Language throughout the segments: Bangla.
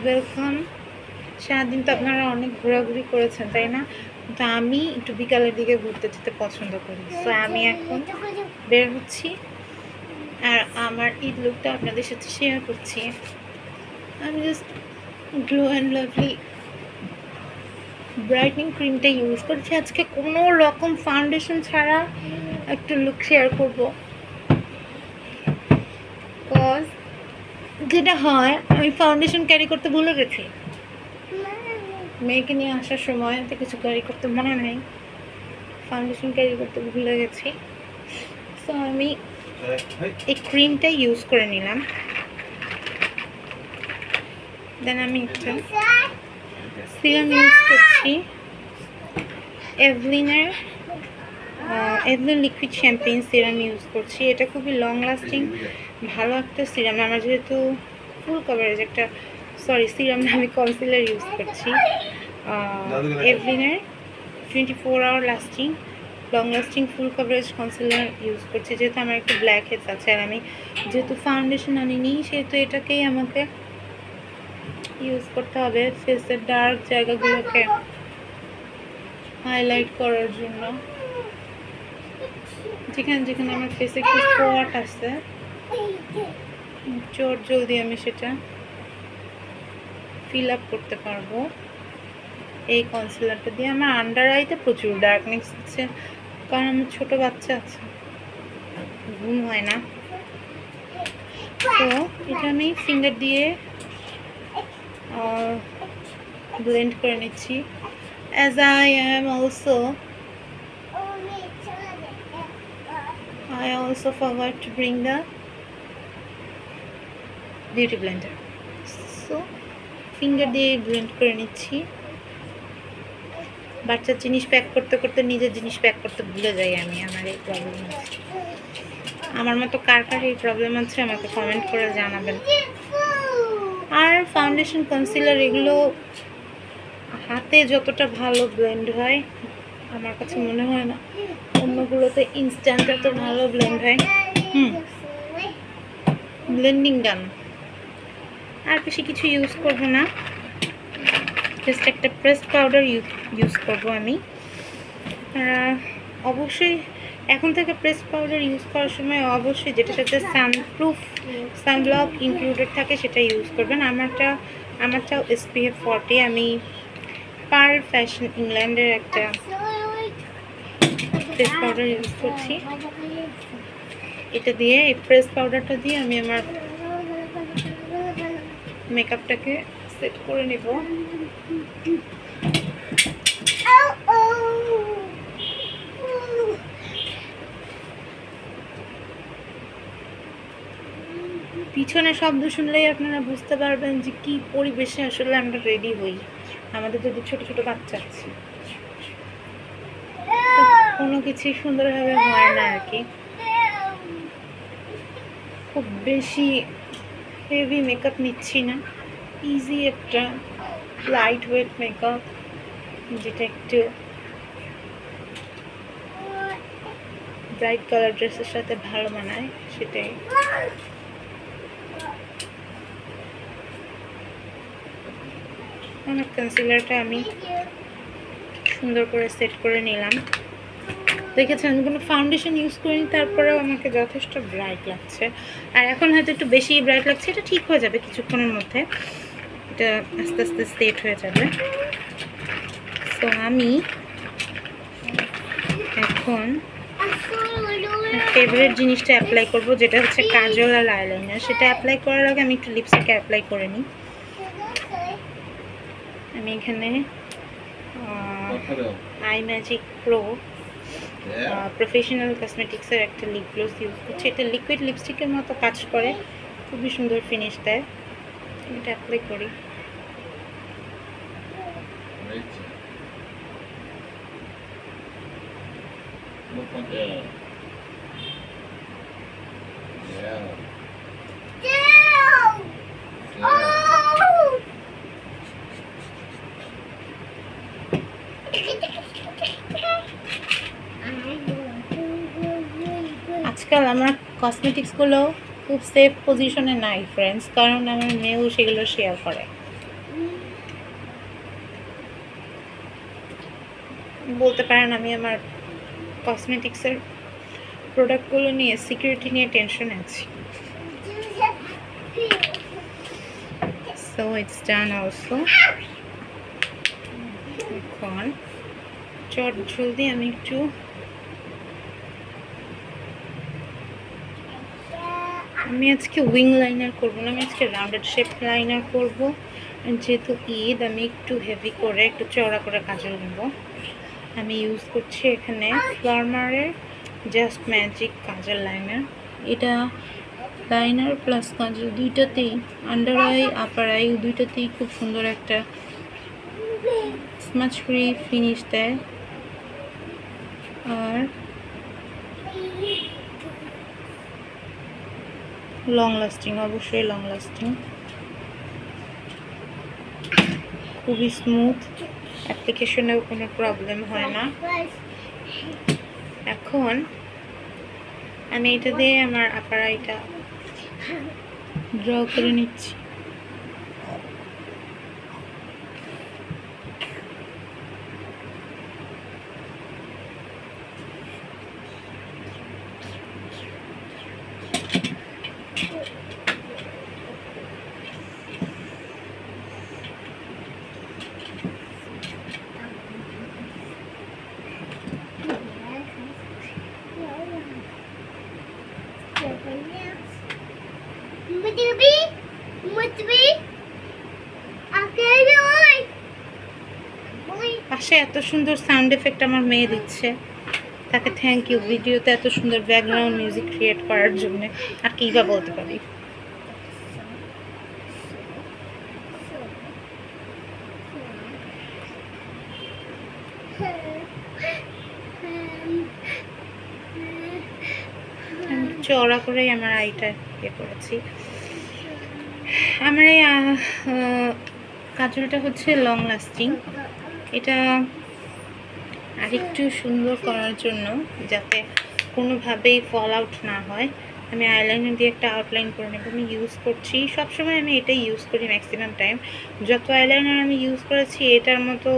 ওয়েলকাম। সারাদিন তো আপনারা অনেক ঘোরাঘুরি করেছেন, তাই না? তো আমি একটু বিকালের দিকে ঘুরতে যেতে পছন্দ করি। তো আমি এখন বের হচ্ছি আর আমার ঈদ লুকটা আপনাদের সাথে শেয়ার করছি। আমি just glow and lovely brightening ক্রিমটা ইউজ করছি আজকে, কোনো রকম ফাউন্ডেশন ছাড়া একটা লুক শেয়ার করবো। কজ যেটা হয়, আমি ফাউন্ডেশন ক্যারি করতে ভুলে গেছি। মেয়েকে নিয়ে আসার সময় তো কিছু ক্যারি করতে মনে নেই, ফাউন্ডেশন ক্যারি করতে ভুলে গেছি। তো আমি এই ক্রিমটা ইউজ করে নিলাম। দেন আমি একটা সিরাম ইউজ করছি, Evelyn liquid champagne serum use করছি। এটা খুবই লং লাস্টিং ভালো একটা সিরাম। আমার যেহেতু ফুল কভারেজ একটা সিরাম না, আমি কনসিলার ইউজ করছি এভলিনের 24 hour lasting long lasting full coverage concealer use করছি, যেহেতু আমার একটু ব্ল্যাক হেডস আছে আর আমি যেহেতু ফাউন্ডেশন আনিনি, সেহেতু এটাকেই আমাকে ইউজ করতে হবে ফেসের ডার্ক জায়গাগুলোকে হাইলাইট করার জন্য। যেখানে যেখানে আমার ফেসে একটু স্পট আছে, চট জলদি আমি সেটা ফিল আপ করতে পারবো এই কনসিলারটা দিয়ে। আমার আন্ডার আইতে প্রচুর ডার্কনেস আছে, কারণ আমার ছোটো বাচ্চা আছে, ঘুম হয় না। তো এটা আমি ফিঙ্গার দিয়ে ব্লেন্ড করে নিচ্ছি। As I also forgot to bring the beauty blender, so finger দিয়ে ব্লেন্ড করে নিচ্ছি। বাচ্চার জিনিস প্যাক করতে করতে নিজের জিনিস প্যাক করতে ভুলে যাই আমি। আমার এই প্রবলেম আছে, আমার মতো কার কার এই প্রবলেম আছে আমাকে কমেন্ট করে জানাবেন। আর ফাউন্ডেশন কনসিলার এগুলো হাতে যতটা ভালো ব্লেন্ড হয়, আমার কাছে মনে হয় না অন্যগুলোতে ইনস্ট্যান্ট এত ভালো ব্লেন্ড হয়। ব্লেন্ডিং ডান। আর বেশি কিছু ইউজ করব না, জাস্ট একটা প্রেসড পাউডার ইউজ করব আমি। অবশ্যই এখন থেকে প্রেসড পাউডার ইউজ করার সময় অবশ্যই যেটার সাথে সানব্লক ইনক্লুডেড থাকে সেটা ইউজ করবেন। আমারটাও SPF 40। আমি পার্ল ফ্যাশন ইংল্যান্ডের একটা প্রেস পাউডার ইউজ করছি। এটা দিয়ে, এই প্রেস পাউডারটা দিয়ে আমি আমার মেকআপটাকে সেট করে নেব। পিছনে শব্দ শুনলেই আপনারা বুঝতে পারবেন যে কি পরিবেশে আসলে আমরা রেডি হই। আমাদের যদি ছোট ছোট বাচ্চা আছে, কোনো কিছুই সুন্দরভাবে হয় না আর কি। খুব বেশি হেভি মেকআপ নিচ্ছি না, ইজি একটা লাইট ওয়েট মেকআপ যেটা একটু ব্রাইট কালার ড্রেসের সাথে ভালো মানায় সেটাই। আমার কনসিলারটা আমি সুন্দর করে সেট করে নিলাম। দেখেছেন আমি কোনো ফাউন্ডেশন ইউজ করিনি, তারপরেও আমাকে যথেষ্ট ব্রাইট লাগছে। আর এখন হয়তো একটু বেশি ব্রাইট লাগছে, এটা ঠিক হয়ে যাবে কিছুক্ষণের মধ্যে, এটা আস্তে আস্তে সেট হয়ে যাবে। তো আমি এখন ফেভারিট জিনিসটা অ্যাপ্লাই করব, যেটা হচ্ছে কাজল আর আইলাইনার। সেটা অ্যাপ্লাই করার আগে আমি একটু লিপস্টিক অ্যাপ্লাই করে নিই। আমি এখানে আই ম্যাজিক প্রো প্রফেশনাল কসমেটিক্সের একটা লিপ গ্লস ইউজ করছি। এটা লিকুইড লিপস্টিকের মতো কাজ করে, খুবই সুন্দর ফিনিশ দেয়। এটা অ্যাপ্লাই করি। আজকাল আমার কসমেটিক্সগুলো খুব সেফ পজিশনে নাই ফ্রেন্ডস, কারণ আমার মেয়েও সেগুলো শেয়ার করে। বলতে পারেন আমি আমার কসমেটিক্সের প্রোডাক্টগুলো নিয়ে সিকিউরিটি নিয়ে টেনশনে আছি। So it's done also. এখন চট জলদি আমি একটু আমি আজকে উইং লাইনার করবো না, আমি আজকে রাউন্ডেড শেপ লাইনার করবো। যেহেতু ঈদ আমি একটু হেভি করে একটু চওড়া করে কাজল নেব। আমি ইউজ করছি এখানে ফ্লারমারের জাস্ট ম্যাজিক কাজল লাইনার। এটা লাইনার প্লাস কাজল দুইটাতেই, আন্ডার আই আপার আই দুইটাতেই খুব সুন্দর একটা স্মাচ ফ্রি ফিনিশ দেয়। আর লং লাস্টিং, অবশ্যই লং লাস্টিং, খুবই স্মুথ, অ্যাপ্লিকেশনেও কোনো প্রবলেম হয় না। এখন আমি এটা দিয়ে আমার আপার আইটা ড্র করে নিচ্ছি। পাশে এত সুন্দর সাউন্ড এফেক্ট আমার মেয়ে দিচ্ছে, তাকে থ্যাংক ইউ। ভিডিওতে এত সুন্দর ব্যাকগ্রাউন্ড মিউজিক ক্রিয়েট করার জন্য আর কি বা বলতে পারি। চওড়া করেই আমার আইটা ইয়ে করেছি। আমার এই কাজলটা হচ্ছে লং লাস্টিং। এটা আরেকটু সুন্দর করার জন্য, যাতে কোনোভাবেই ফল আউট না হয়, আমি আইলাইনার দিয়ে একটা আউটলাইন করে নেব। আমি ইউজ করছি সবসময়, আমি এটাই ইউজ করি ম্যাক্সিমাম টাইম। যত আইলাইনার আমি ইউজ করেছি এটার মতো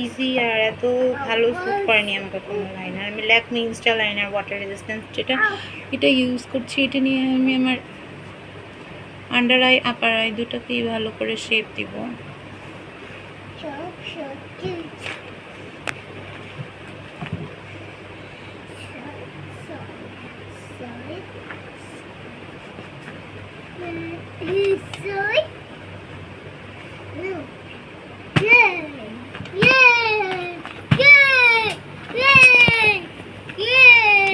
ইজি আর এত ভালো স্যুট করেনি আমাকে কোনো লাইনার। আমি Lakme Insta liner water resistance যেটা, এটা ইউজ করছি। এটা নিয়ে আমি আমার আন্ডার আই আপার আই দুটাকেই ভালো করে শেপ দিব।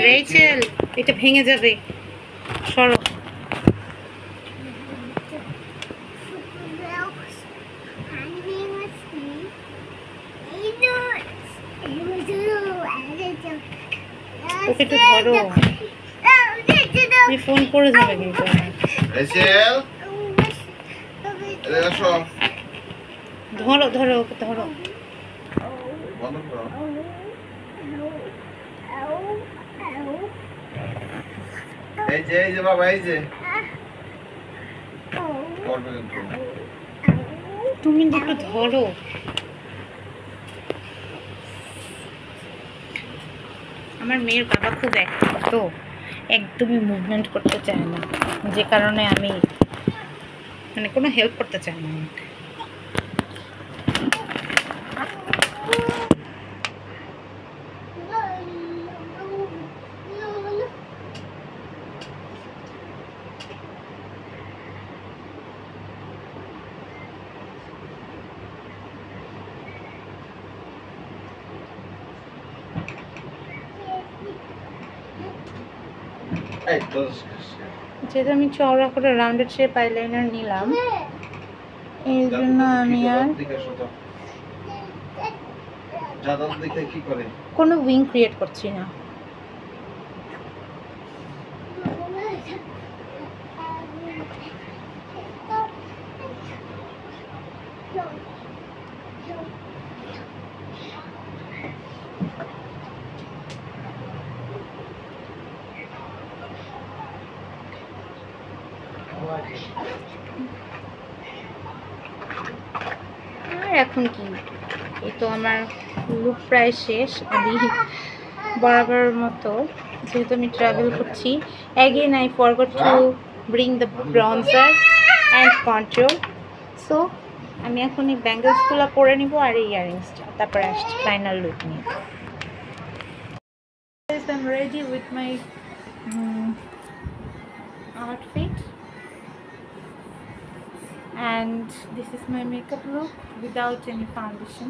রেচেল, এটা ভেঙে যাবে, সরো। ওকে একটু ধরো, তুমি ফোন করে যাবে কিন্তু। ধরো ধরো ওকে ধরো। এই যে বাবা, এই যে তুমি একটু ধরো। আমার মেয়ের বাবা খুব অ্যাক্টিভ তো, একদমই মুভমেন্ট করতে চায় না, যে কারণে আমি মানে কোনো হেল্প করতে চাই না আমাকে। যেহেতু আমি চওড়া করে রাউন্ডেড শেপ আইলাইনার নিলাম, এই জন্য আমি আর কোনো উইং ক্রিয়েট করছি না। এখন কি, এই তো আমার লুক প্রায় শেষ। আমি বরাবর মতো, যেহেতু আমি ট্রাভেল করছি, again I forgot to bring the bronzer and control. So আমি এখন এই ব্যাঙ্গলসগুলো পরে নিব আর এই ইয়ারিংসটা, তারপরে আসছি ফাইনাল লুক নিয়ে। I'm ready with my outfit, and this is my makeup look without any foundation.